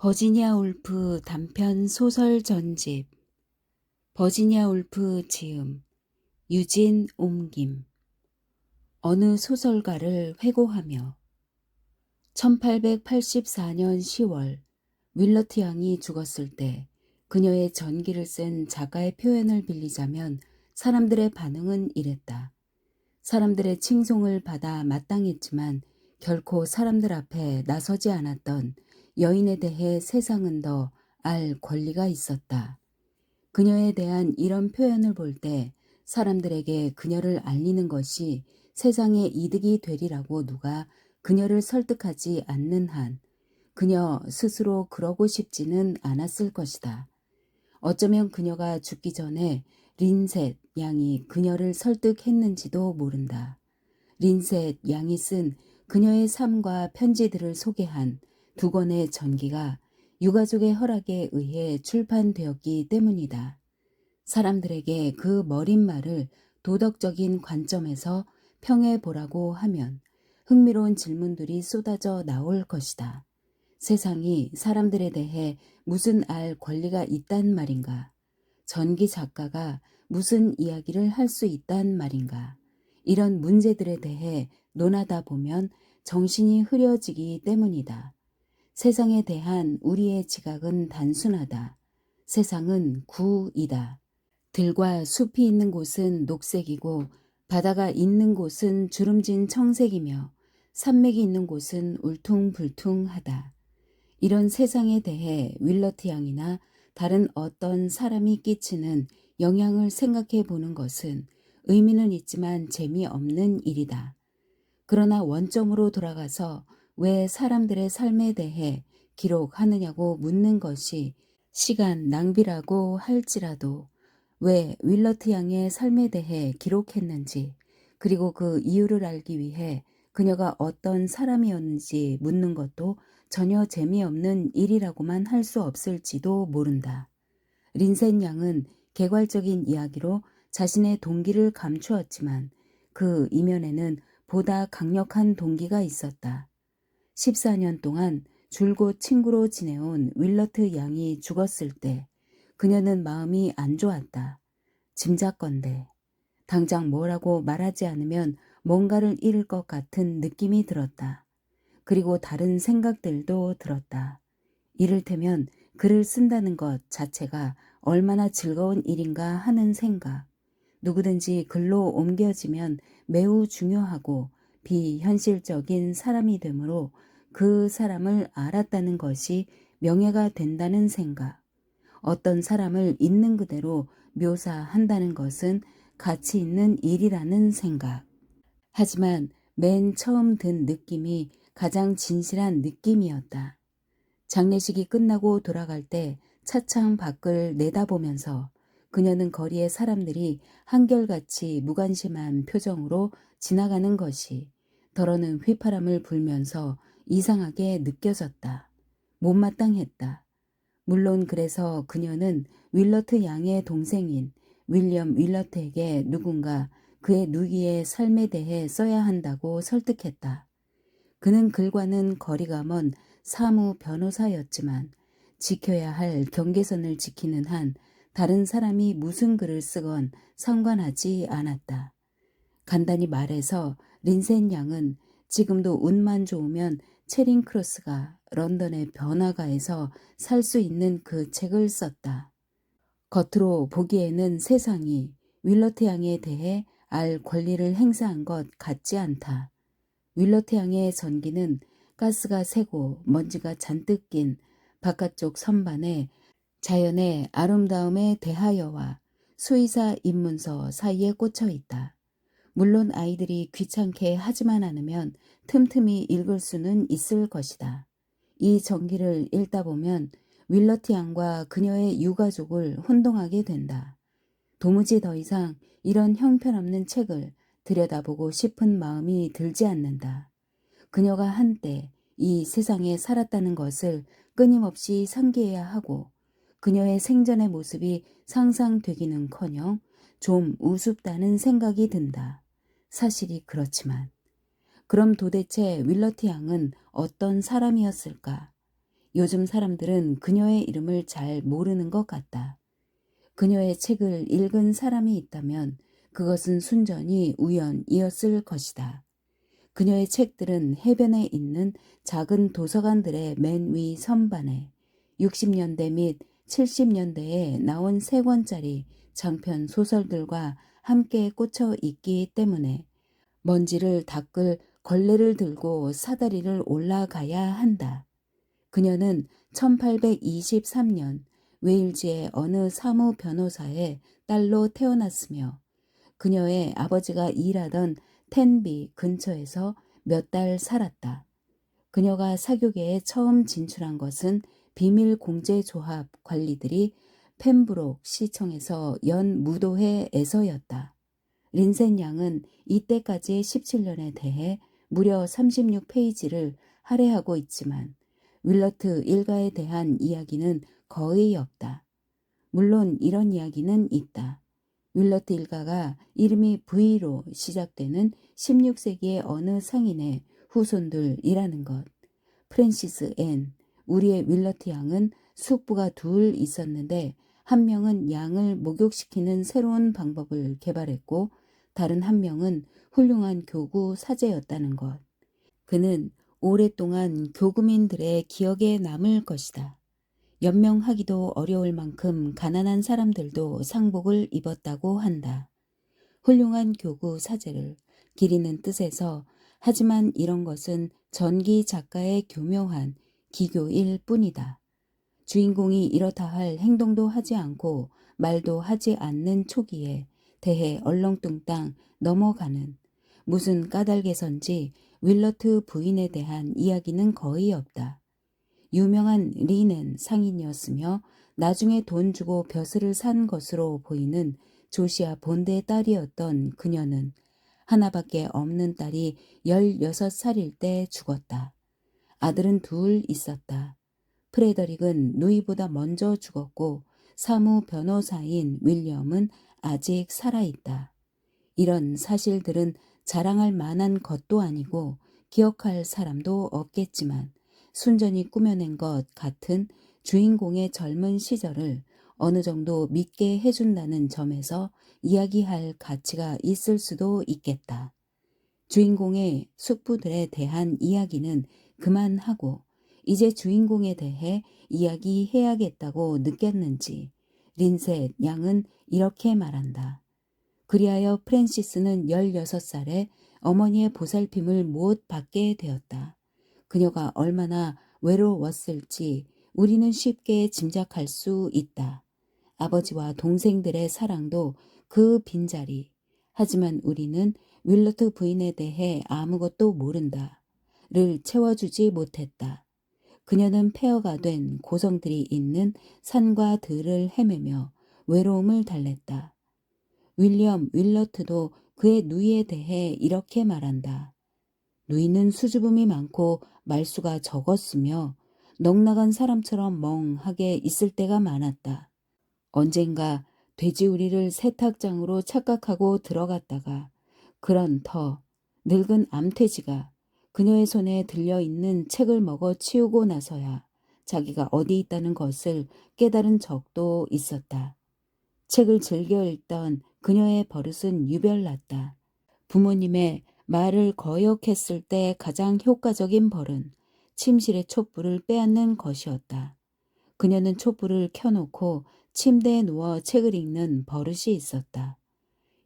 버지니아 울프 단편 소설 전집. 버지니아 울프 지음. 유진 옮김. 어느 소설가를 회고하며. 1884년 10월 윌러트 양이 죽었을 때 그녀의 전기를 쓴 작가의 표현을 빌리자면 사람들의 반응은 이랬다. 사람들의 칭송을 받아 마땅했지만 결코 사람들 앞에 나서지 않았던 여인에 대해 세상은 더 알 권리가 있었다. 그녀에 대한 이런 표현을 볼 때 사람들에게 그녀를 알리는 것이 세상에 이득이 되리라고 누가 그녀를 설득하지 않는 한 그녀 스스로 그러고 싶지는 않았을 것이다. 어쩌면 그녀가 죽기 전에 린셋 양이 그녀를 설득했는지도 모른다. 린셋 양이 쓴 그녀의 삶과 편지들을 소개한 두 권의 전기가 유가족의 허락에 의해 출판되었기 때문이다. 사람들에게 그 머린 말을 도덕적인 관점에서 평해보라고 하면 흥미로운 질문들이 쏟아져 나올 것이다. 세상이 사람들에 대해 무슨 알 권리가 있단 말인가? 전기 작가가 무슨 이야기를 할 수 있단 말인가? 이런 문제들에 대해 논하다 보면 정신이 흐려지기 때문이다. 세상에 대한 우리의 지각은 단순하다. 세상은 구이다. 들과 숲이 있는 곳은 녹색이고 바다가 있는 곳은 주름진 청색이며 산맥이 있는 곳은 울퉁불퉁하다. 이런 세상에 대해 윌러트 양이나 다른 어떤 사람이 끼치는 영향을 생각해 보는 것은 의미는 있지만 재미없는 일이다. 그러나 원점으로 돌아가서 왜 사람들의 삶에 대해 기록하느냐고 묻는 것이 시간 낭비라고 할지라도 왜 윌러트 양의 삶에 대해 기록했는지, 그리고 그 이유를 알기 위해 그녀가 어떤 사람이었는지 묻는 것도 전혀 재미없는 일이라고만 할 수 없을지도 모른다. 린센 양은 개괄적인 이야기로 자신의 동기를 감추었지만 그 이면에는 보다 강력한 동기가 있었다. 14년 동안 줄곧 친구로 지내온 윌러트 양이 죽었을 때 그녀는 마음이 안 좋았다. 짐작건대 당장 뭐라고 말하지 않으면 뭔가를 잃을 것 같은 느낌이 들었다. 그리고 다른 생각들도 들었다. 이를테면 글을 쓴다는 것 자체가 얼마나 즐거운 일인가 하는 생각. 누구든지 글로 옮겨지면 매우 중요하고 비현실적인 사람이 되므로 그 사람을 알았다는 것이 명예가 된다는 생각. 어떤 사람을 있는 그대로 묘사한다는 것은 가치 있는 일이라는 생각. 하지만 맨 처음 든 느낌이 가장 진실한 느낌이었다. 장례식이 끝나고 돌아갈 때 차창 밖을 내다보면서 그녀는 거리의 사람들이 한결같이 무관심한 표정으로 지나가는 것이 덜어는 휘파람을 불면서 이상하게 느껴졌다. 못마땅했다. 물론 그래서 그녀는 윌러트 양의 동생인 윌리엄 윌러트에게 누군가 그의 누이의 삶에 대해 써야 한다고 설득했다. 그는 글과는 거리가 먼 사무 변호사였지만 지켜야 할 경계선을 지키는 한 다른 사람이 무슨 글을 쓰건 상관하지 않았다. 간단히 말해서 린센 양은 지금도 운만 좋으면 체링 크로스가 런던의 번화가에서 살 수 있는 그 책을 썼다. 겉으로 보기에는 세상이 윌러트 양에 대해 알 권리를 행사한 것 같지 않다. 윌러트 양의 전기는 가스가 새고 먼지가 잔뜩 낀 바깥쪽 선반에 자연의 아름다움에 대하여와 수의사 입문서 사이에 꽂혀 있다. 물론 아이들이 귀찮게 하지만 않으면 틈틈이 읽을 수는 있을 것이다. 이 전기를 읽다 보면 윌러트 양과 그녀의 유가족을 혼동하게 된다. 도무지 더 이상 이런 형편없는 책을 들여다보고 싶은 마음이 들지 않는다. 그녀가 한때 이 세상에 살았다는 것을 끊임없이 상기해야 하고 그녀의 생전의 모습이 상상되기는커녕 좀 우습다는 생각이 든다. 사실이 그렇지만. 그럼 도대체 윌러트 양은 어떤 사람이었을까? 요즘 사람들은 그녀의 이름을 잘 모르는 것 같다. 그녀의 책을 읽은 사람이 있다면 그것은 순전히 우연이었을 것이다. 그녀의 책들은 해변에 있는 작은 도서관들의 맨 위 선반에 60년대 및 70년대에 나온 3권짜리 장편 소설들과 함께 꽂혀 있기 때문에 먼지를 닦을 걸레를 들고 사다리를 올라가야 한다. 그녀는 1823년 웨일즈의 어느 사무 변호사의 딸로 태어났으며 그녀의 아버지가 일하던 텐비 근처에서 몇 달 살았다. 그녀가 사교계에 처음 진출한 것은 비밀 공제 조합 관리들이 펜브록 시청에서 연 무도회에서였다. 린센 양은 이때까지의 17년에 대해 무려 36페이지를 할애하고 있지만 윌러트 일가에 대한 이야기는 거의 없다. 물론 이런 이야기는 있다. 윌러트 일가가 이름이 V로 시작되는 16세기의 어느 상인의 후손들이라는 것. 프랜시스 앤, 우리의 윌러트 양은 숙부가 둘 있었는데 한 명은 양을 목욕시키는 새로운 방법을 개발했고 다른 한 명은 훌륭한 교구 사제였다는 것. 그는 오랫동안 교구민들의 기억에 남을 것이다. 연명하기도 어려울 만큼 가난한 사람들도 상복을 입었다고 한다. 훌륭한 교구 사제를 기리는 뜻에서 하지만 이런 것은 전기 작가의 교묘한 기교일 뿐이다. 주인공이 이렇다 할 행동도 하지 않고 말도 하지 않는 초기에 대해 얼렁뚱땅 넘어가는 무슨 까닭에선지 윌러트 부인에 대한 이야기는 거의 없다. 유명한 리넨 상인이었으며 나중에 돈 주고 벼슬을 산 것으로 보이는 조시아 본드의 딸이었던 그녀는 하나밖에 없는 딸이 16살일 때 죽었다. 아들은 둘 있었다. 프레더릭은 누이보다 먼저 죽었고 사무 변호사인 윌리엄은 아직 살아있다. 이런 사실들은 자랑할 만한 것도 아니고 기억할 사람도 없겠지만 순전히 꾸며낸 것 같은 주인공의 젊은 시절을 어느 정도 믿게 해준다는 점에서 이야기할 가치가 있을 수도 있겠다. 주인공의 숙부들에 대한 이야기는 그만하고 이제 주인공에 대해 이야기해야겠다고 느꼈는지 린셋 양은 이렇게 말한다. 그리하여 프랜시스는 16살에 어머니의 보살핌을 못 받게 되었다. 그녀가 얼마나 외로웠을지 우리는 쉽게 짐작할 수 있다. 아버지와 동생들의 사랑도 그 빈자리. 하지만 우리는 윌러트 부인에 대해 아무것도 모른다. 를 채워주지 못했다. 그녀는 폐허가 된 고성들이 있는 산과 들을 헤매며 외로움을 달랬다. 윌리엄 윌러트도 그의 누이에 대해 이렇게 말한다. 누이는 수줍음이 많고 말수가 적었으며 넉나간 사람처럼 멍하게 있을 때가 많았다. 언젠가 돼지우리를 세탁장으로 착각하고 들어갔다가 그런 터 늙은 암돼지가 그녀의 손에 들려있는 책을 먹어 치우고 나서야 자기가 어디 있다는 것을 깨달은 적도 있었다. 책을 즐겨 읽던 그녀의 버릇은 유별났다. 부모님의 말을 거역했을 때 가장 효과적인 벌은 침실의 촛불을 빼앗는 것이었다. 그녀는 촛불을 켜놓고 침대에 누워 책을 읽는 버릇이 있었다.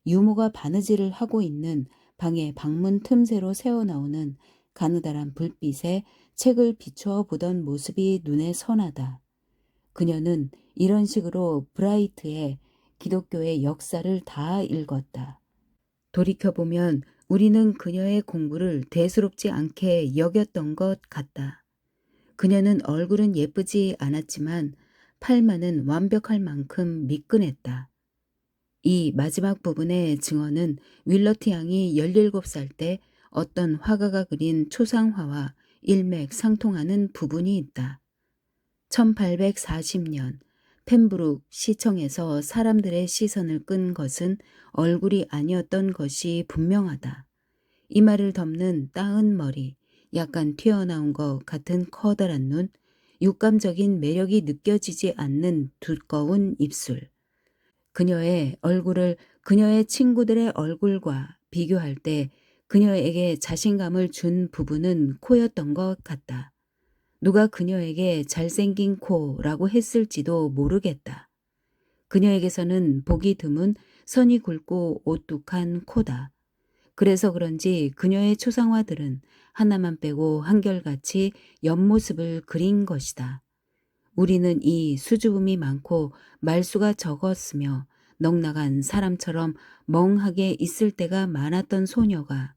유모가 바느질을 하고 있는 방의 방문 틈새로 새어나오는 가느다란 불빛에 책을 비추어 보던 모습이 눈에 선하다. 그녀는 이런 식으로 브라이트의 기독교의 역사를 다 읽었다. 돌이켜보면 우리는 그녀의 공부를 대수롭지 않게 여겼던 것 같다. 그녀는 얼굴은 예쁘지 않았지만 팔만은 완벽할 만큼 미끈했다. 이 마지막 부분의 증언은 윌러트 양이 17살 때 어떤 화가가 그린 초상화와 일맥상통하는 부분이 있다. 1840년 펜브룩 시청에서 사람들의 시선을 끈 것은 얼굴이 아니었던 것이 분명하다. 이마를 덮는 따은 머리, 약간 튀어나온 것 같은 커다란 눈, 육감적인 매력이 느껴지지 않는 두꺼운 입술. 그녀의 얼굴을 그녀의 친구들의 얼굴과 비교할 때 그녀에게 자신감을 준 부분은 코였던 것 같다. 누가 그녀에게 잘생긴 코라고 했을지도 모르겠다. 그녀에게서는 보기 드문 선이 굵고 오뚝한 코다. 그래서 그런지 그녀의 초상화들은 하나만 빼고 한결같이 옆모습을 그린 것이다. 우리는 이 수줍음이 많고 말수가 적었으며 넉나간 사람처럼 멍하게 있을 때가 많았던 소녀가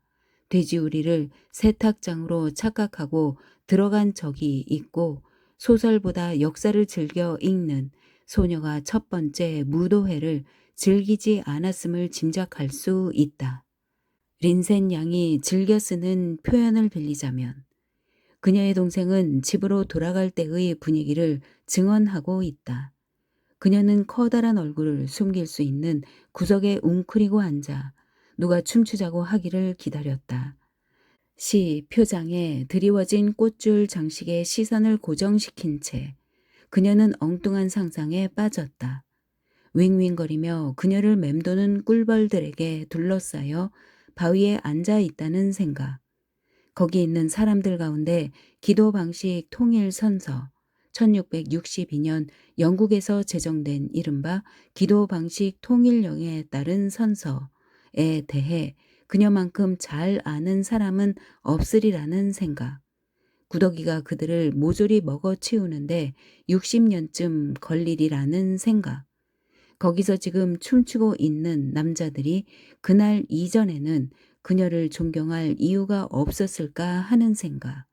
돼지우리를 세탁장으로 착각하고 들어간 적이 있고 소설보다 역사를 즐겨 읽는 소녀가 첫 번째 무도회를 즐기지 않았음을 짐작할 수 있다. 린센 양이 즐겨 쓰는 표현을 빌리자면 그녀의 동생은 집으로 돌아갈 때의 분위기를 증언하고 있다. 그녀는 커다란 얼굴을 숨길 수 있는 구석에 웅크리고 앉아 누가 춤추자고 하기를 기다렸다. 시 표장에 드리워진 꽃줄 장식에 시선을 고정시킨 채 그녀는 엉뚱한 상상에 빠졌다. 윙윙거리며 그녀를 맴도는 꿀벌들에게 둘러싸여 바위에 앉아 있다는 생각. 거기 있는 사람들 가운데 기도 방식 통일 선서, 1662년 영국에서 제정된 이른바 기도 방식 통일령에 따른 선서에 대해 그녀만큼 잘 아는 사람은 없으리라는 생각. 구더기가 그들을 모조리 먹어치우는데 60년쯤 걸리리라는 생각. 거기서 지금 춤추고 있는 남자들이 그날 이전에는 그녀를 존경할 이유가 없었을까 하는 생각.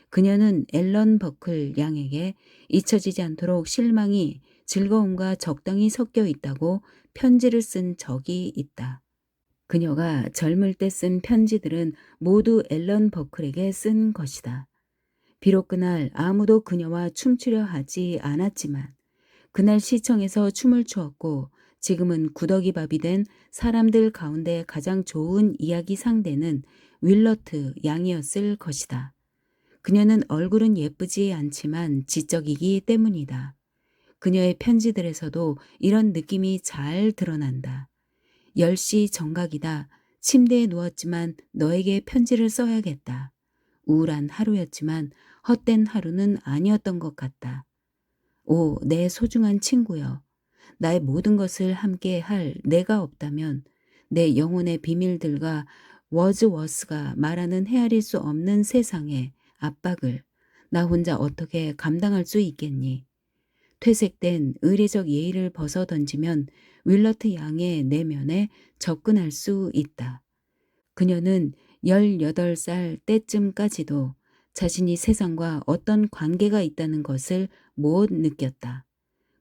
그녀는 앨런 버클 양에게 잊혀지지 않도록 실망이 즐거움과 적당히 섞여 있다고 편지를 쓴 적이 있다. 그녀가 젊을 때 쓴 편지들은 모두 앨런 버클에게 쓴 것이다. 비록 그날 아무도 그녀와 춤추려 하지 않았지만 그날 시청에서 춤을 추었고 지금은 구더기밥이 된 사람들 가운데 가장 좋은 이야기 상대는 윌러트 양이었을 것이다. 그녀는 얼굴은 예쁘지 않지만 지적이기 때문이다. 그녀의 편지들에서도 이런 느낌이 잘 드러난다. 10시 정각이다. 침대에 누웠지만 너에게 편지를 써야겠다. 우울한 하루였지만 헛된 하루는 아니었던 것 같다. 오, 내 소중한 친구여. 나의 모든 것을 함께 할 내가 없다면 내 영혼의 비밀들과 워즈워스가 말하는 헤아릴 수 없는 세상의 압박을 나 혼자 어떻게 감당할 수 있겠니? 퇴색된 의례적 예의를 벗어 던지면 윌러트 양의 내면에 접근할 수 있다. 그녀는 18살 때쯤까지도 자신이 세상과 어떤 관계가 있다는 것을 못 느꼈다.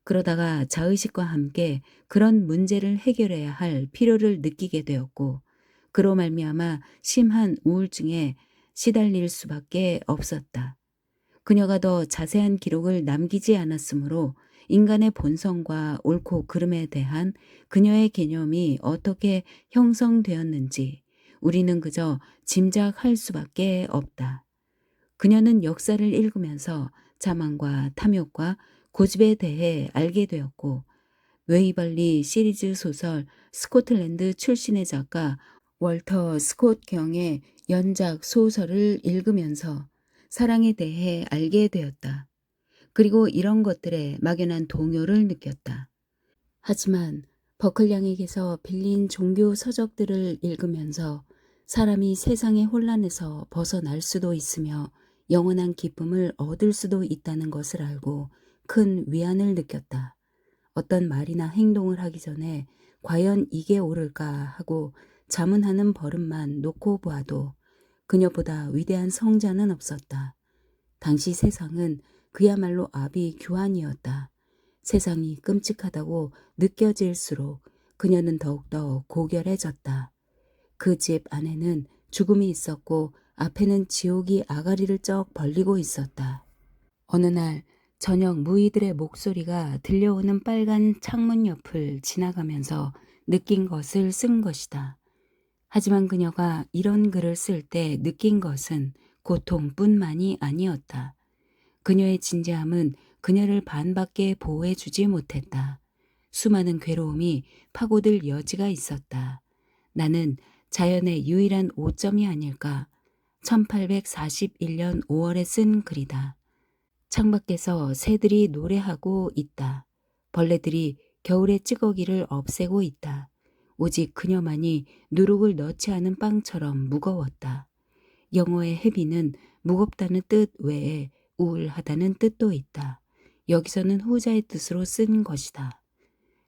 그러다가 자의식과 함께 그런 문제를 해결해야 할 필요를 느끼게 되었고 그로 말미암아 심한 우울증에 시달릴 수밖에 없었다. 그녀가 더 자세한 기록을 남기지 않았으므로 인간의 본성과 옳고 그름에 대한 그녀의 개념이 어떻게 형성되었는지 우리는 그저 짐작할 수밖에 없다. 그녀는 역사를 읽으면서 자만과 탐욕과 고집에 대해 알게 되었고 웨이벌리 시리즈 소설 스코틀랜드 출신의 작가 월터 스콧 경의 연작 소설을 읽으면서 사랑에 대해 알게 되었다. 그리고 이런 것들에 막연한 동요를 느꼈다. 하지만 버클 양에게서 빌린 종교 서적들을 읽으면서 사람이 세상의 혼란에서 벗어날 수도 있으며 영원한 기쁨을 얻을 수도 있다는 것을 알고 큰 위안을 느꼈다. 어떤 말이나 행동을 하기 전에 과연 이게 옳을까 하고 자문하는 버릇만 놓고 보아도 그녀보다 위대한 성자는 없었다. 당시 세상은 그야말로 아비규환이었다. 세상이 끔찍하다고 느껴질수록 그녀는 더욱더 고결해졌다. 그 집 안에는 죽음이 있었고 앞에는 지옥이 아가리를 쩍 벌리고 있었다. 어느 날 저녁 무희들의 목소리가 들려오는 빨간 창문 옆을 지나가면서 느낀 것을 쓴 것이다. 하지만 그녀가 이런 글을 쓸 때 느낀 것은 고통뿐만이 아니었다. 그녀의 진지함은 그녀를 반밖에 보호해주지 못했다. 수많은 괴로움이 파고들 여지가 있었다. 나는 자연의 유일한 오점이 아닐까. 1841년 5월에 쓴 글이다. 창밖에서 새들이 노래하고 있다. 벌레들이 겨울의 찌꺼기를 없애고 있다. 오직 그녀만이 누룩을 넣지 않은 빵처럼 무거웠다. 영어의 헤비는 무겁다는 뜻 외에 우울하다는 뜻도 있다. 여기서는 후자의 뜻으로 쓴 것이다.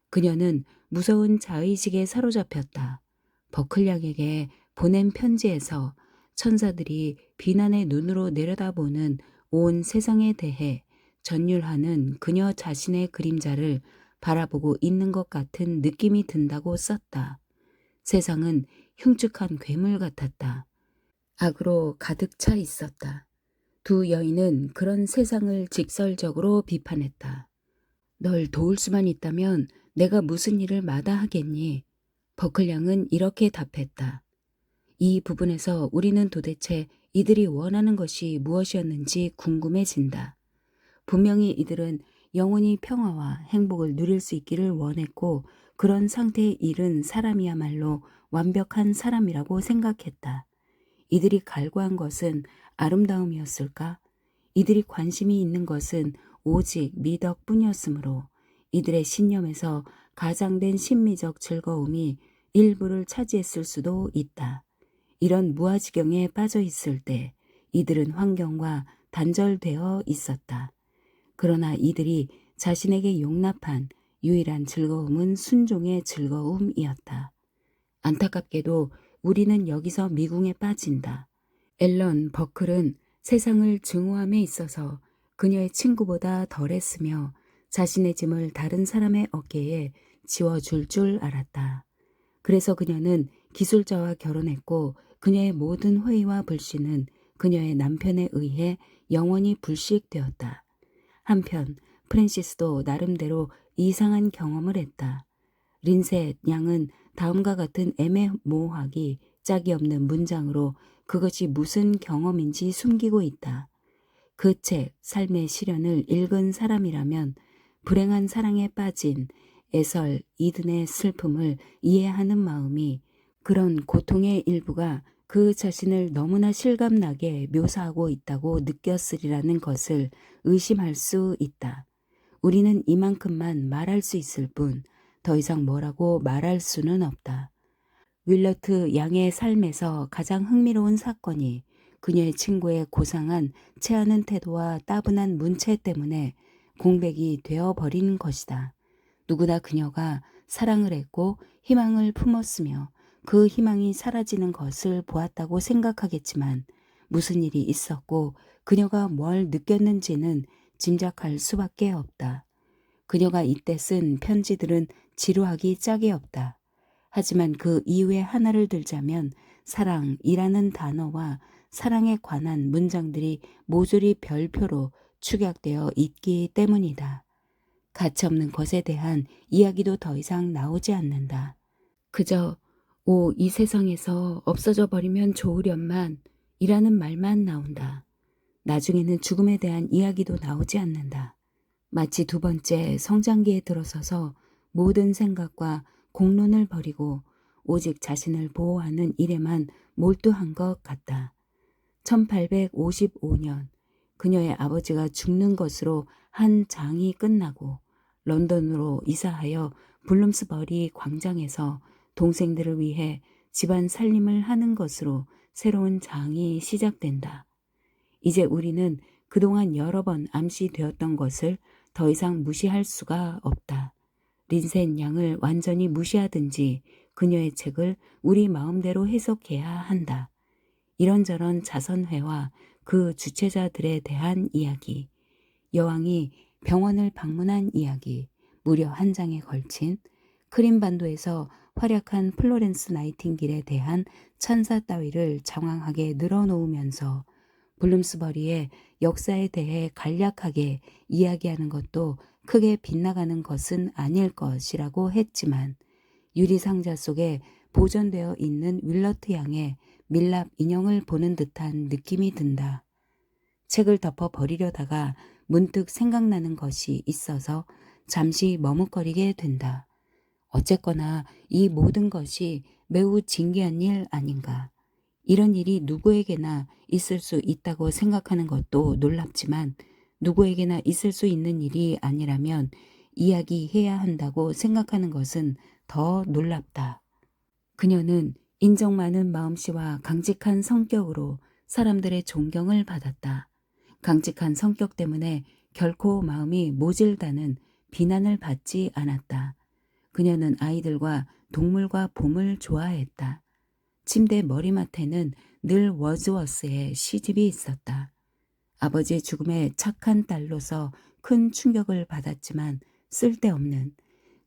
그녀는 무서운 자의식에 사로잡혔다. 버클량에게 보낸 편지에서 천사들이 비난의 눈으로 내려다보는 온 세상에 대해 전율하는 그녀 자신의 그림자를 바라보고 있는 것 같은 느낌이 든다고 썼다. 세상은 흉측한 괴물 같았다. 악으로 가득 차 있었다. 두 여인은 그런 세상을 직설적으로 비판했다. 널 도울 수만 있다면 내가 무슨 일을 마다하겠니? 버클량은 이렇게 답했다. 이 부분에서 우리는 도대체 이들이 원하는 것이 무엇이었는지 궁금해진다. 분명히 이들은 영원히 평화와 행복을 누릴 수 있기를 원했고 그런 상태에 이른 사람이야말로 완벽한 사람이라고 생각했다. 이들이 갈구한 것은 아름다움이었을까? 이들이 관심이 있는 것은 오직 미덕뿐이었으므로 이들의 신념에서 가장된 심미적 즐거움이 일부를 차지했을 수도 있다. 이런 무아지경에 빠져 있을 때 이들은 환경과 단절되어 있었다. 그러나 이들이 자신에게 용납한 유일한 즐거움은 순종의 즐거움이었다. 안타깝게도 우리는 여기서 미궁에 빠진다. 앨런 버클은 세상을 증오함에 있어서 그녀의 친구보다 덜했으며 자신의 짐을 다른 사람의 어깨에 지워줄 줄 알았다. 그래서 그녀는 기술자와 결혼했고 그녀의 모든 회의와 불신은 그녀의 남편에 의해 영원히 불식되었다. 한편 프랜시스도 나름대로 이상한 경험을 했다. 린셋 양은 다음과 같은 애매모호하기 짝이 없는 문장으로 그것이 무슨 경험인지 숨기고 있다. 그 책 삶의 시련을 읽은 사람이라면 불행한 사랑에 빠진 에설 이든의 슬픔을 이해하는 마음이 그런 고통의 일부가 그 자신을 너무나 실감나게 묘사하고 있다고 느꼈으리라는 것을 의심할 수 있다. 우리는 이만큼만 말할 수 있을 뿐 더 이상 뭐라고 말할 수는 없다. 윌러트 양의 삶에서 가장 흥미로운 사건이 그녀의 친구의 고상한 체하는 태도와 따분한 문체 때문에 공백이 되어버린 것이다. 누구나 그녀가 사랑을 했고 희망을 품었으며 그 희망이 사라지는 것을 보았다고 생각하겠지만 무슨 일이 있었고 그녀가 뭘 느꼈는지는 짐작할 수밖에 없다. 그녀가 이때 쓴 편지들은 지루하기 짝이 없다. 하지만 그 이유의 하나를 들자면 사랑이라는 단어와 사랑에 관한 문장들이 모조리 별표로 축약되어 있기 때문이다. 가치없는 것에 대한 이야기도 더 이상 나오지 않는다. 그저 이 세상에서 없어져 버리면 좋으련만 이라는 말만 나온다. 나중에는 죽음에 대한 이야기도 나오지 않는다. 마치 두 번째 성장기에 들어서서 모든 생각과 공론을 버리고 오직 자신을 보호하는 일에만 몰두한 것 같다. 1855년 그녀의 아버지가 죽는 것으로 한 장이 끝나고 런던으로 이사하여 블룸스버리 광장에서 동생들을 위해 집안 살림을 하는 것으로 새로운 장이 시작된다. 이제 우리는 그동안 여러 번 암시되었던 것을 더 이상 무시할 수가 없다. 린셋 양을 완전히 무시하든지 그녀의 책을 우리 마음대로 해석해야 한다. 이런저런 자선회와 그 주체자들에 대한 이야기, 여왕이 병원을 방문한 이야기, 무려 한 장에 걸친 크림반도에서 활약한 플로렌스 나이팅길에 대한 찬사 따위를 장황하게 늘어놓으면서 블룸스버리의 역사에 대해 간략하게 이야기하는 것도 크게 빗나가는 것은 아닐 것이라고 했지만 유리상자 속에 보존되어 있는 윌러트 양의 밀랍 인형을 보는 듯한 느낌이 든다. 책을 덮어 버리려다가 문득 생각나는 것이 있어서 잠시 머뭇거리게 된다. 어쨌거나 이 모든 것이 매우 진귀한 일 아닌가. 이런 일이 누구에게나 있을 수 있다고 생각하는 것도 놀랍지만 누구에게나 있을 수 있는 일이 아니라면 이야기해야 한다고 생각하는 것은 더 놀랍다. 그녀는 인정 많은 마음씨와 강직한 성격으로 사람들의 존경을 받았다. 강직한 성격 때문에 결코 마음이 모질다는 비난을 받지 않았다. 그녀는 아이들과 동물과 봄을 좋아했다. 침대 머리맡에는 늘 워즈워스의 시집이 있었다. 아버지의 죽음에 착한 딸로서 큰 충격을 받았지만 쓸데없는,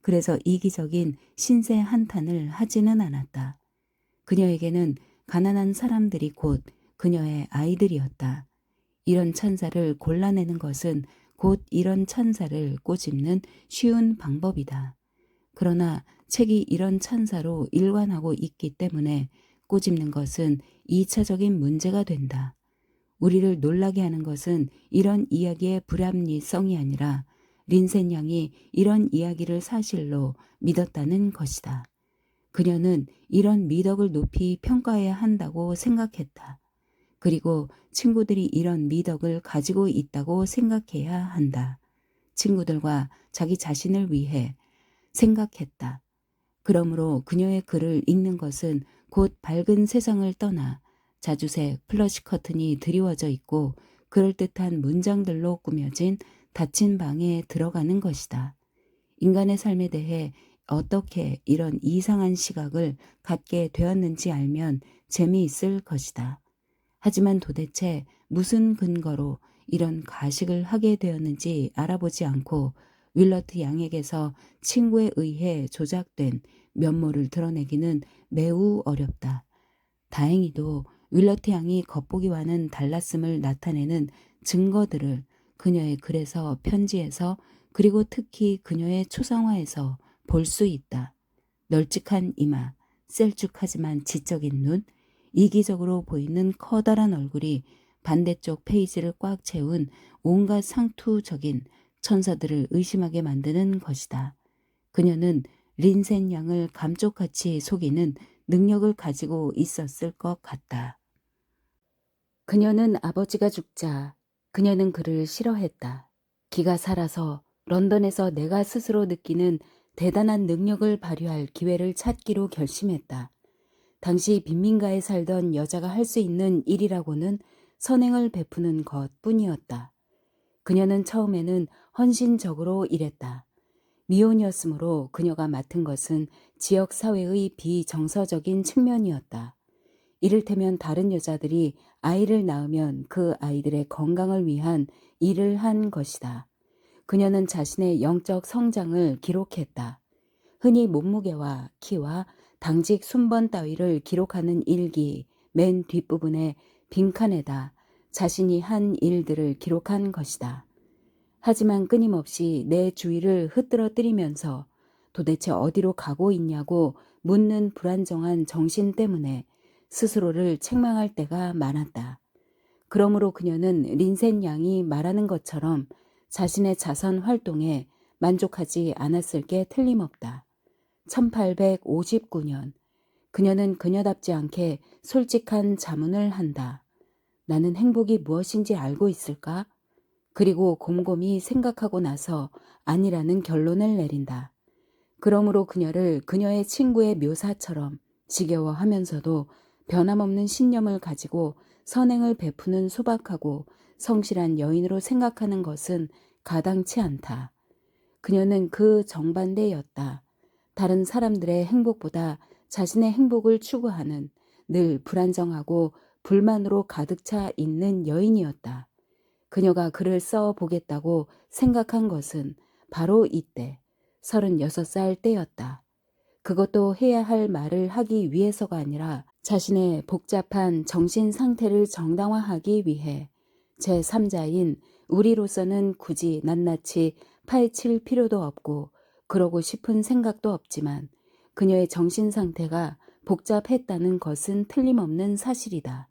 그래서 이기적인 신세 한탄을 하지는 않았다. 그녀에게는 가난한 사람들이 곧 그녀의 아이들이었다. 이런 찬사를 골라내는 것은 곧 이런 찬사를 꼬집는 쉬운 방법이다. 그러나 책이 이런 찬사로 일관하고 있기 때문에 꼬집는 것은 2차적인 문제가 된다. 우리를 놀라게 하는 것은 이런 이야기의 불합리성이 아니라 린센 양이 이런 이야기를 사실로 믿었다는 것이다. 그녀는 이런 미덕을 높이 평가해야 한다고 생각했다. 그리고 친구들이 이런 미덕을 가지고 있다고 생각해야 한다. 친구들과 자기 자신을 위해 생각했다. 그러므로 그녀의 글을 읽는 것은 곧 밝은 세상을 떠나 자주색 플러시 커튼이 드리워져 있고 그럴듯한 문장들로 꾸며진 닫힌 방에 들어가는 것이다. 인간의 삶에 대해 어떻게 이런 이상한 시각을 갖게 되었는지 알면 재미있을 것이다. 하지만 도대체 무슨 근거로 이런 가식을 하게 되었는지 알아보지 않고 윌러트 양에게서 친구에 의해 조작된 면모를 드러내기는 매우 어렵다. 다행히도 윌러트 양이 겉보기와는 달랐음을 나타내는 증거들을 그녀의 글에서, 편지에서, 그리고 특히 그녀의 초상화에서 볼 수 있다. 널찍한 이마, 셀쭉하지만 지적인 눈, 이기적으로 보이는 커다란 얼굴이 반대쪽 페이지를 꽉 채운 온갖 상투적인 천사들을 의심하게 만드는 것이다. 그녀는 린센 양을 감쪽같이 속이는 능력을 가지고 있었을 것 같다. 그녀는 아버지가 죽자 그녀는 그를 싫어했다. 기가 살아서 런던에서 내가 스스로 느끼는 대단한 능력을 발휘할 기회를 찾기로 결심했다. 당시 빈민가에 살던 여자가 할 수 있는 일이라고는 선행을 베푸는 것뿐이었다. 그녀는 처음에는 헌신적으로 일했다. 미혼이었으므로 그녀가 맡은 것은 지역 사회의 비정서적인 측면이었다. 이를테면 다른 여자들이 아이를 낳으면 그 아이들의 건강을 위한 일을 한 것이다. 그녀는 자신의 영적 성장을 기록했다. 흔히 몸무게와 키와 당직 순번 따위를 기록하는 일기 맨 뒷부분에 빈칸에다 자신이 한 일들을 기록한 것이다. 하지만 끊임없이 내 주위를 흐트러뜨리면서 도대체 어디로 가고 있냐고 묻는 불안정한 정신 때문에 스스로를 책망할 때가 많았다. 그러므로 그녀는 린센 양이 말하는 것처럼 자신의 자선 활동에 만족하지 않았을 게 틀림없다. 1859년 그녀는 그녀답지 않게 솔직한 자문을 한다. 나는 행복이 무엇인지 알고 있을까? 그리고 곰곰이 생각하고 나서 아니라는 결론을 내린다. 그러므로 그녀를 그녀의 친구의 묘사처럼 지겨워하면서도 변함없는 신념을 가지고 선행을 베푸는 소박하고 성실한 여인으로 생각하는 것은 가당치 않다. 그녀는 그 정반대였다. 다른 사람들의 행복보다 자신의 행복을 추구하는 늘 불안정하고 불만으로 가득 차 있는 여인이었다. 그녀가 글을 써보겠다고 생각한 것은 바로 이때 36살 때였다. 그것도 해야 할 말을 하기 위해서가 아니라 자신의 복잡한 정신 상태를 정당화하기 위해 제3자인 우리로서는 굳이 낱낱이 파헤칠 필요도 없고 그러고 싶은 생각도 없지만 그녀의 정신 상태가 복잡했다는 것은 틀림없는 사실이다.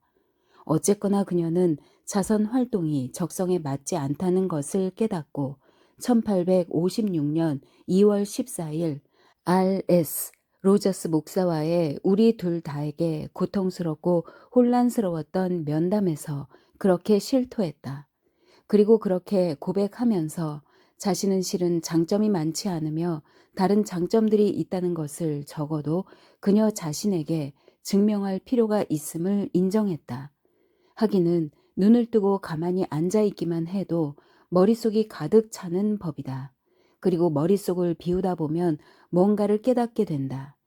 어쨌거나 그녀는 자선 활동이 적성에 맞지 않다는 것을 깨닫고 1856년 2월 14일 R.S. 로저스 목사와의 우리 둘 다에게 고통스럽고 혼란스러웠던 면담에서 그렇게 실토했다. 그리고 그렇게 고백하면서 자신은 실은 장점이 많지 않으며 다른 장점들이 있다는 것을 적어도 그녀 자신에게 증명할 필요가 있음을 인정했다. 하기는 눈을 뜨고 가만히 앉아 있기만 해도 머릿속이 가득 차는 법이다. 그리고 머릿속을 비우다 보면 뭔가를 깨닫게 된다.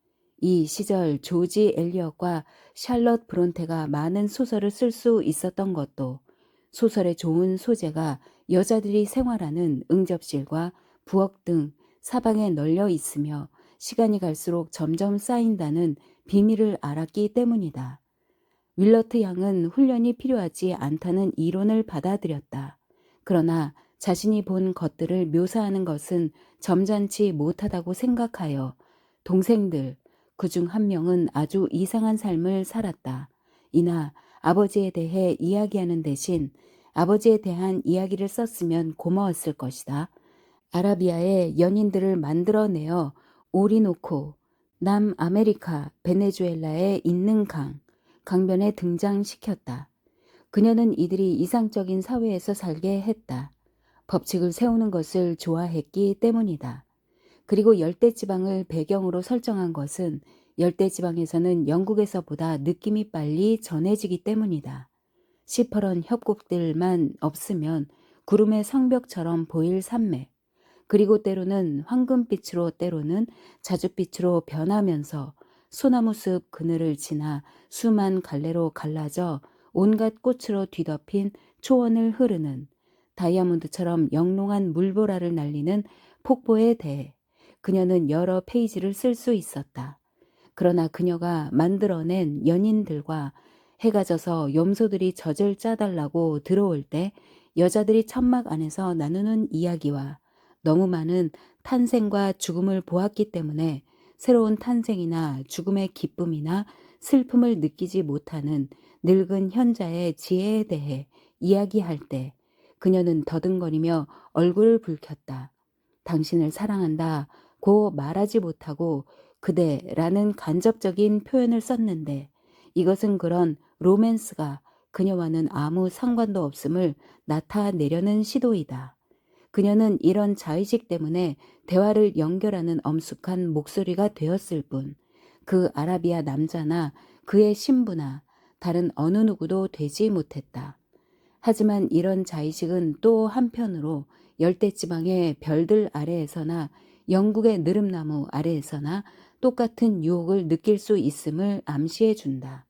이 시절 조지 엘리엇과 샬럿 브론테가 많은 소설을 쓸 수 있었던 것도 소설의 좋은 소재가 여자들이 생활하는 응접실과 부엌 등 사방에 널려 있으며 시간이 갈수록 점점 쌓인다는 비밀을 알았기 때문이다. 윌러트 양은 훈련이 필요하지 않다는 이론을 받아들였다. 그러나 자신이 본 것들을 묘사하는 것은 점잖지 못하다고 생각하여 동생들, 그중 한 명은 아주 이상한 삶을 살았다. 이나 아버지에 대해 이야기하는 대신 아버지에 대한 이야기를 썼으면 고마웠을 것이다. 아라비아의 연인들을 만들어내어 오리노코, 남아메리카, 베네수엘라에 있는 강변에 등장시켰다. 그녀는 이들이 이상적인 사회에서 살게 했다. 법칙을 세우는 것을 좋아했기 때문이다. 그리고 열대지방을 배경으로 설정한 것은 열대지방에서는 영국에서보다 느낌이 빨리 전해지기 때문이다. 시퍼런 협곡들만 없으면 구름의 성벽처럼 보일 산맥, 그리고 때로는 황금빛으로 때로는 자줏빛으로 변하면서 소나무숲 그늘을 지나 수만 갈래로 갈라져 온갖 꽃으로 뒤덮인 초원을 흐르는 다이아몬드처럼 영롱한 물보라를 날리는 폭포에 대해 그녀는 여러 페이지를 쓸 수 있었다. 그러나 그녀가 만들어낸 연인들과 해가 져서 염소들이 젖을 짜달라고 들어올 때 여자들이 천막 안에서 나누는 이야기와 너무 많은 탄생과 죽음을 보았기 때문에 새로운 탄생이나 죽음의 기쁨이나 슬픔을 느끼지 못하는 늙은 현자의 지혜에 대해 이야기할 때 그녀는 더듬거리며 얼굴을 붉혔다. 당신을 사랑한다 고 말하지 못하고 그대라는 간접적인 표현을 썼는데 이것은 그런 로맨스가 그녀와는 아무 상관도 없음을 나타내려는 시도이다. 그녀는 이런 자의식 때문에 대화를 연결하는 엄숙한 목소리가 되었을 뿐 그 아라비아 남자나 그의 신부나 다른 어느 누구도 되지 못했다. 하지만 이런 자의식은 또 한편으로 열대지방의 별들 아래에서나 영국의 느릅나무 아래에서나 똑같은 유혹을 느낄 수 있음을 암시해 준다.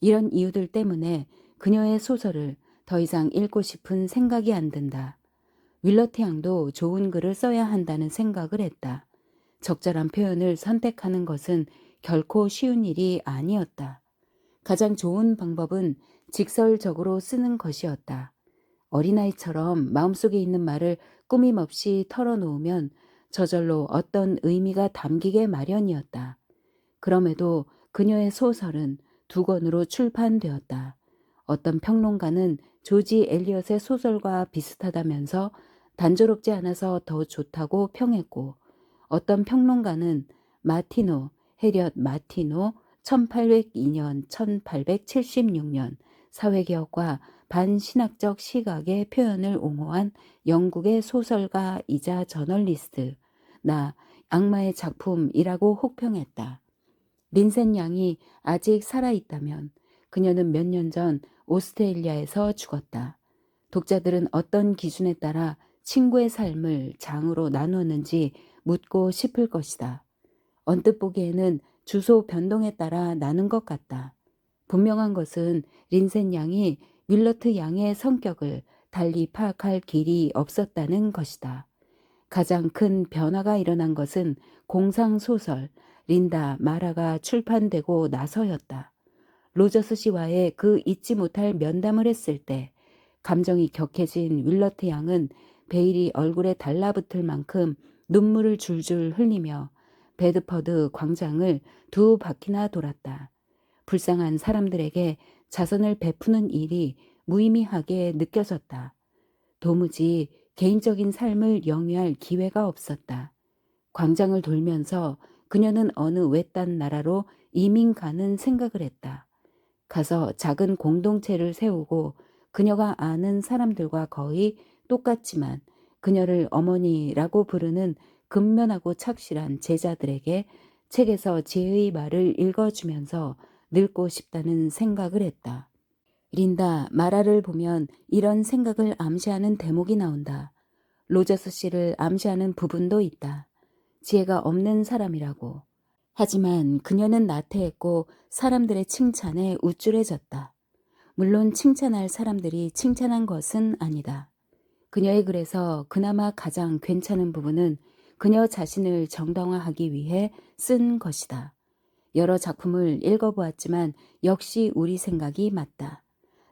이런 이유들 때문에 그녀의 소설을 더 이상 읽고 싶은 생각이 안 든다. 윌러트 양도 좋은 글을 써야 한다는 생각을 했다. 적절한 표현을 선택하는 것은 결코 쉬운 일이 아니었다. 가장 좋은 방법은 직설적으로 쓰는 것이었다. 어린아이처럼 마음속에 있는 말을 꾸밈없이 털어놓으면 저절로 어떤 의미가 담기게 마련이었다. 그럼에도 그녀의 소설은 2권으로 출판되었다. 어떤 평론가는 조지 엘리엇의 소설과 비슷하다면서 단조롭지 않아서 더 좋다고 평했고 어떤 평론가는 해리엇 마티노 1802년 1876년 사회개혁과 반신학적 시각의 표현을 옹호한 영국의 소설가이자 저널리스트 나 악마의 작품이라고 혹평했다. 린센 양이 아직 살아있다면 그녀는 몇 년 전 오스트레일리아에서 죽었다. 독자들은 어떤 기준에 따라 친구의 삶을 장으로 나누었는지 묻고 싶을 것이다. 언뜻 보기에는 주소 변동에 따라 나눈 것 같다. 분명한 것은 린센 양이 윌러트 양의 성격을 달리 파악할 길이 없었다는 것이다. 가장 큰 변화가 일어난 것은 공상소설 린다 마라가 출판되고 나서였다. 로저스 씨와의 그 잊지 못할 면담을 했을 때 감정이 격해진 윌러트 양은 베일이 얼굴에 달라붙을 만큼 눈물을 줄줄 흘리며 베드퍼드 광장을 2바퀴나 돌았다. 불쌍한 사람들에게 자선을 베푸는 일이 무의미하게 느껴졌다. 도무지 개인적인 삶을 영위할 기회가 없었다. 광장을 돌면서 그녀는 어느 외딴 나라로 이민 가는 생각을 했다. 가서 작은 공동체를 세우고 그녀가 아는 사람들과 거의 똑같지만 그녀를 어머니라고 부르는 근면하고 착실한 제자들에게 책에서 지혜의 말을 읽어주면서 늙고 싶다는 생각을 했다. 린다 마라를 보면 이런 생각을 암시하는 대목이 나온다. 로저스 씨를 암시하는 부분도 있다. 지혜가 없는 사람이라고. 하지만 그녀는 나태했고 사람들의 칭찬에 우쭐해졌다. 물론 칭찬할 사람들이 칭찬한 것은 아니다. 그녀의 글에서 그나마 가장 괜찮은 부분은 그녀 자신을 정당화하기 위해 쓴 것이다. 여러 작품을 읽어보았지만 역시 우리 생각이 맞다.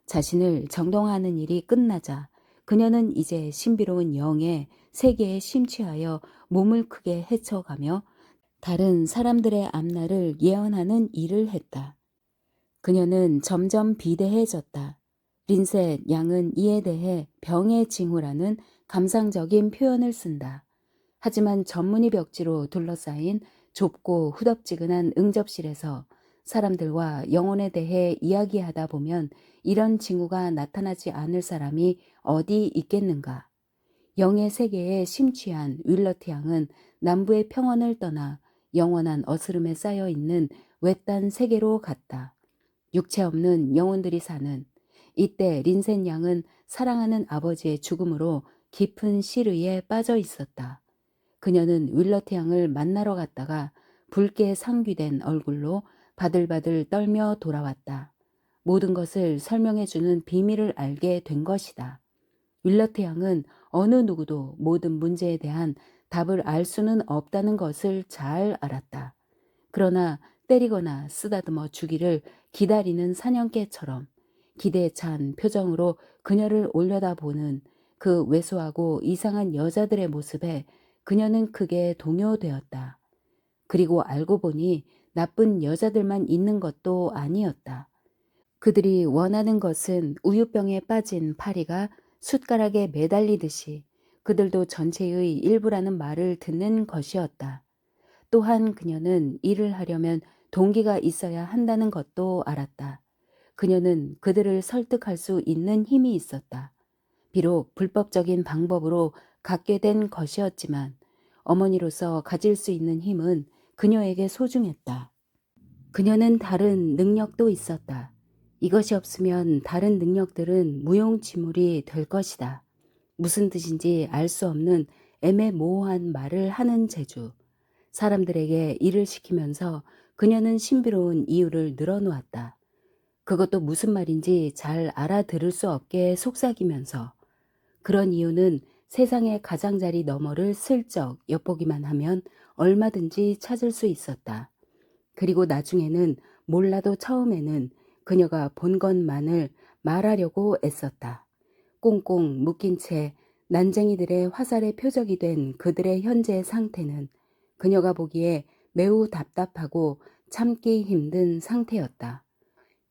자신을 정당화하는 일이 끝나자 그녀는 이제 신비로운 영의 세계에 심취하여 몸을 크게 헤쳐가며 다른 사람들의 앞날을 예언하는 일을 했다. 그녀는 점점 비대해졌다. 린셋 양은 이에 대해 병의 징후라는 감상적인 표현을 쓴다. 하지만 전문의 벽지로 둘러싸인 좁고 후덥지근한 응접실에서 사람들과 영혼에 대해 이야기하다 보면 이런 징후가 나타나지 않을 사람이 어디 있겠는가. 영의 세계에 심취한 윌러트 양은 남부의 평원을 떠나 영원한 어스름에 쌓여 있는 외딴 세계로 갔다. 육체 없는 영혼들이 사는. 이때 린센 양은 사랑하는 아버지의 죽음으로 깊은 시르에 빠져 있었다. 그녀는 윌러트 양을 만나러 갔다가 붉게 상귀된 얼굴로 바들바들 떨며 돌아왔다. 모든 것을 설명해주는 비밀을 알게 된 것이다. 윌러트 양은 어느 누구도 모든 문제에 대한 답을 알 수는 없다는 것을 잘 알았다. 그러나 때리거나 쓰다듬어 주기를 기다리는 사냥개처럼 기대에 찬 표정으로 그녀를 올려다보는 그 왜소하고 이상한 여자들의 모습에 그녀는 크게 동요되었다. 그리고 알고 보니 나쁜 여자들만 있는 것도 아니었다. 그들이 원하는 것은 우유병에 빠진 파리가 숟가락에 매달리듯이 그들도 전체의 일부라는 말을 듣는 것이었다. 또한 그녀는 일을 하려면 동기가 있어야 한다는 것도 알았다. 그녀는 그들을 설득할 수 있는 힘이 있었다. 비록 불법적인 방법으로 갖게 된 것이었지만 어머니로서 가질 수 있는 힘은 그녀에게 소중했다. 그녀는 다른 능력도 있었다. 이것이 없으면 다른 능력들은 무용지물이 될 것이다. 무슨 뜻인지 알 수 없는 애매모호한 말을 하는 재주. 사람들에게 일을 시키면서 그녀는 신비로운 이유를 늘어놓았다. 그것도 무슨 말인지 잘 알아들을 수 없게 속삭이면서 그런 이유는 세상의 가장자리 너머를 슬쩍 엿보기만 하면 얼마든지 찾을 수 있었다. 그리고 나중에는 몰라도 처음에는 그녀가 본 것만을 말하려고 애썼다. 꽁꽁 묶인 채 난쟁이들의 화살의 표적이 된 그들의 현재 상태는 그녀가 보기에 매우 답답하고 참기 힘든 상태였다.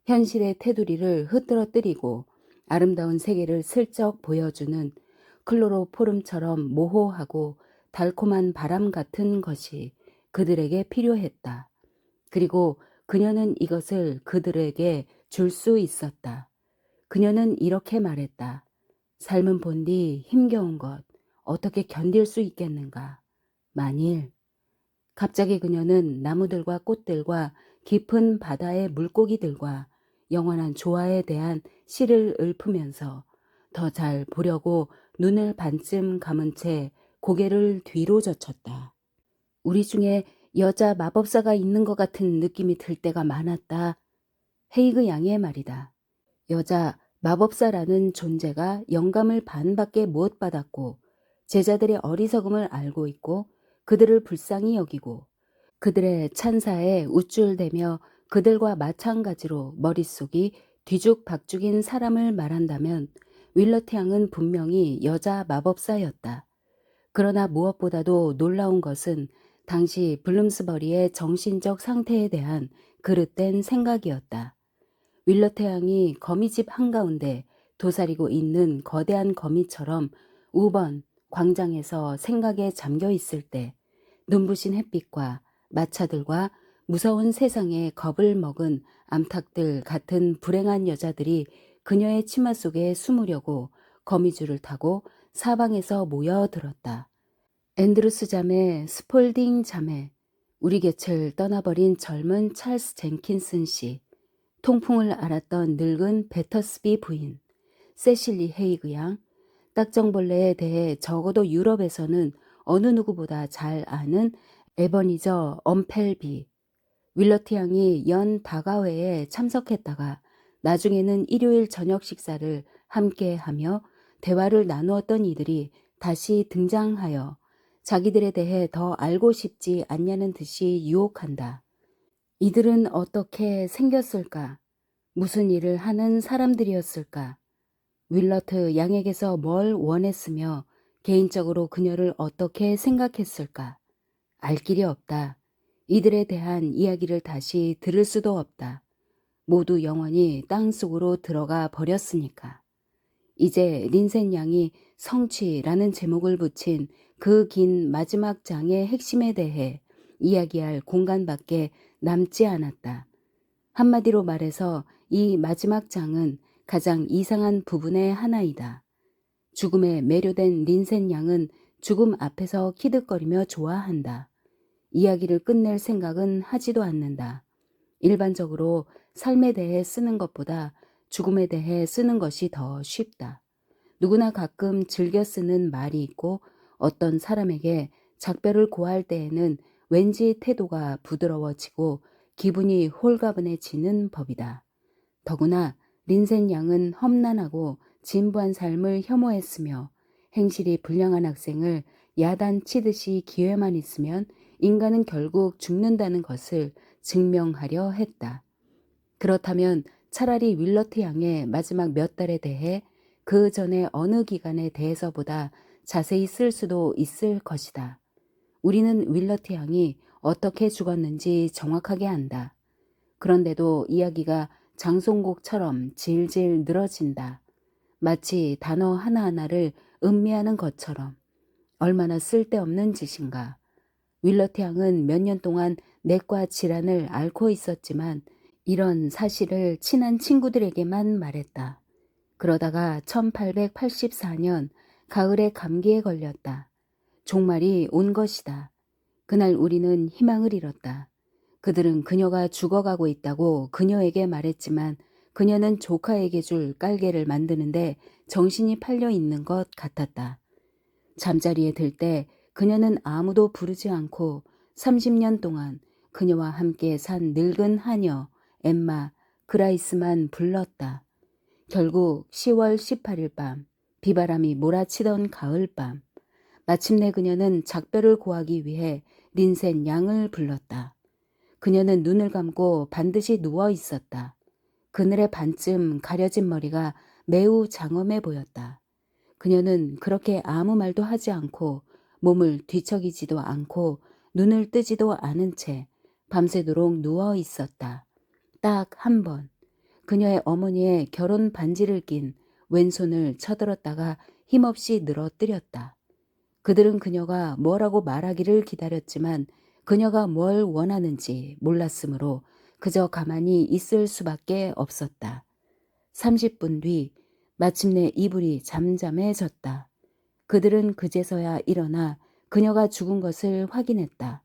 현실의 테두리를 흐트러뜨리고 아름다운 세계를 슬쩍 보여주는 클로로포름처럼 모호하고 달콤한 바람 같은 것이 그들에게 필요했다. 그리고 그녀는 이것을 그들에게 줄 수 있었다. 그녀는 이렇게 말했다. 삶은 본디 힘겨운 것, 어떻게 견딜 수 있겠는가. 만일. 갑자기 그녀는 나무들과 꽃들과 깊은 바다의 물고기들과 영원한 조화에 대한 시를 읊으면서 더 잘 보려고 눈을 반쯤 감은 채 고개를 뒤로 젖혔다. 우리 중에 여자 마법사가 있는 것 같은 느낌이 들 때가 많았다. 헤이그 양의 말이다. 여자 마법사라는 존재가 영감을 반밖에 못 받았고 제자들의 어리석음을 알고 있고 그들을 불쌍히 여기고 그들의 찬사에 우쭐대며 그들과 마찬가지로 머릿속이 뒤죽박죽인 사람을 말한다면 윌러트 양은 분명히 여자 마법사였다. 그러나 무엇보다도 놀라운 것은 당시 블룸스버리의 정신적 상태에 대한 그릇된 생각이었다. 윌러 태양이 거미집 한가운데 도사리고 있는 거대한 거미처럼 우번 광장에서 생각에 잠겨 있을 때 눈부신 햇빛과 마차들과 무서운 세상에 겁을 먹은 암탉들 같은 불행한 여자들이 그녀의 치마 속에 숨으려고 거미줄을 타고 사방에서 모여들었다. 앤드루스 자매, 스폴딩 자매, 우리 곁을 떠나버린 젊은 찰스 젠킨슨 씨, 통풍을 앓았던 늙은 베터스비 부인, 세실리 헤이그 양, 딱정벌레에 대해 적어도 유럽에서는 어느 누구보다 잘 아는 에버니저 엄펠비, 윌러티 양이 연 다가회에 참석했다가 나중에는 일요일 저녁 식사를 함께 하며 대화를 나누었던 이들이 다시 등장하여 자기들에 대해 더 알고 싶지 않냐는 듯이 유혹한다. 이들은 어떻게 생겼을까? 무슨 일을 하는 사람들이었을까? 윌러트 양에게서 뭘 원했으며 개인적으로 그녀를 어떻게 생각했을까? 알 길이 없다. 이들에 대한 이야기를 다시 들을 수도 없다. 모두 영원히 땅속으로 들어가 버렸으니까. 이제 린센 양이 성취라는 제목을 붙인 그 긴 마지막 장의 핵심에 대해 이야기할 공간밖에 남지 않았다. 한마디로 말해서 이 마지막 장은 가장 이상한 부분의 하나이다. 죽음에 매료된 린센 양은 죽음 앞에서 키득거리며 좋아한다. 이야기를 끝낼 생각은 하지도 않는다. 일반적으로 삶에 대해 쓰는 것보다 죽음에 대해 쓰는 것이 더 쉽다. 누구나 가끔 즐겨 쓰는 말이 있고 어떤 사람에게 작별을 고할 때에는 왠지 태도가 부드러워지고 기분이 홀가분해지는 법이다. 더구나 린센 양은 험난하고 진부한 삶을 혐오했으며 행실이 불량한 학생을 야단치듯이 기회만 있으면 인간은 결국 죽는다는 것을 증명하려 했다. 그렇다면 차라리 윌러트 양의 마지막 몇 달에 대해 그 전에 어느 기간에 대해서보다 자세히 쓸 수도 있을 것이다. 우리는 윌러트 양이 어떻게 죽었는지 정확하게 안다. 그런데도 이야기가 장송곡처럼 질질 늘어진다. 마치 단어 하나하나를 음미하는 것처럼. 얼마나 쓸데없는 짓인가. 윌러트 양은 몇 년 동안 내과 질환을 앓고 있었지만 이런 사실을 친한 친구들에게만 말했다. 그러다가 1884년 가을에 감기에 걸렸다. 종말이 온 것이다. 그날 우리는 희망을 잃었다. 그들은 그녀가 죽어가고 있다고 그녀에게 말했지만 그녀는 조카에게 줄 깔개를 만드는데 정신이 팔려 있는 것 같았다. 잠자리에 들 때 그녀는 아무도 부르지 않고 30년 동안 그녀와 함께 산 늙은 하녀 엠마 그라이스만 불렀다. 결국 10월 18일 밤 비바람이 몰아치던 가을 밤 마침내 그녀는 작별을 고하기 위해 린센 양을 불렀다. 그녀는 눈을 감고 반드시 누워 있었다. 그늘에 반쯤 가려진 머리가 매우 장엄해 보였다. 그녀는 그렇게 아무 말도 하지 않고 몸을 뒤척이지도 않고 눈을 뜨지도 않은 채 밤새도록 누워 있었다. 딱 한 번. 그녀의 어머니의 결혼 반지를 낀 왼손을 쳐들었다가 힘없이 늘어뜨렸다. 그들은 그녀가 뭐라고 말하기를 기다렸지만 그녀가 뭘 원하는지 몰랐으므로 그저 가만히 있을 수밖에 없었다. 30분 뒤 마침내 이불이 잠잠해졌다. 그들은 그제서야 일어나 그녀가 죽은 것을 확인했다.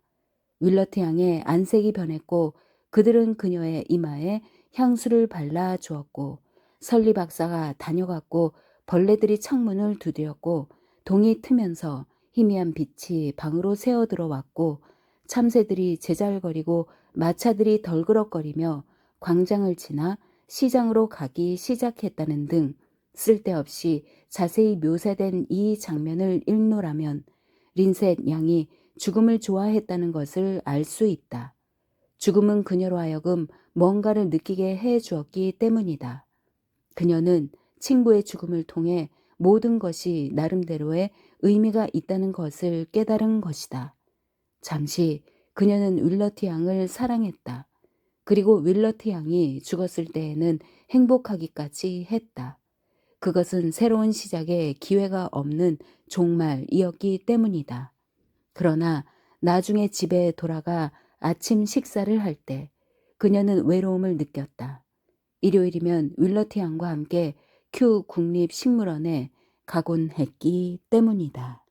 윌러트 양의 안색이 변했고 그들은 그녀의 이마에 향수를 발라 주었고 설리 박사가 다녀갔고 벌레들이 창문을 두드렸고 동이 트면서 희미한 빛이 방으로 새어 들어왔고 참새들이 제잘거리고 마차들이 덜그럭거리며 광장을 지나 시장으로 가기 시작했다는 등 쓸데없이 자세히 묘사된 이 장면을 읽노라면 린셋 양이 죽음을 좋아했다는 것을 알 수 있다. 죽음은 그녀로 하여금 뭔가를 느끼게 해 주었기 때문이다. 그녀는 친구의 죽음을 통해 모든 것이 나름대로의 의미가 있다는 것을 깨달은 것이다. 잠시 그녀는 윌러트 양을 사랑했다. 그리고 윌러트 양이 죽었을 때에는 행복하기까지 했다. 그것은 새로운 시작에 기회가 없는 종말이었기 때문이다. 그러나 나중에 집에 돌아가 아침 식사를 할 때 그녀는 외로움을 느꼈다. 일요일이면 윌러트 양과 함께 큐 국립식물원에 가곤 했기 때문이다.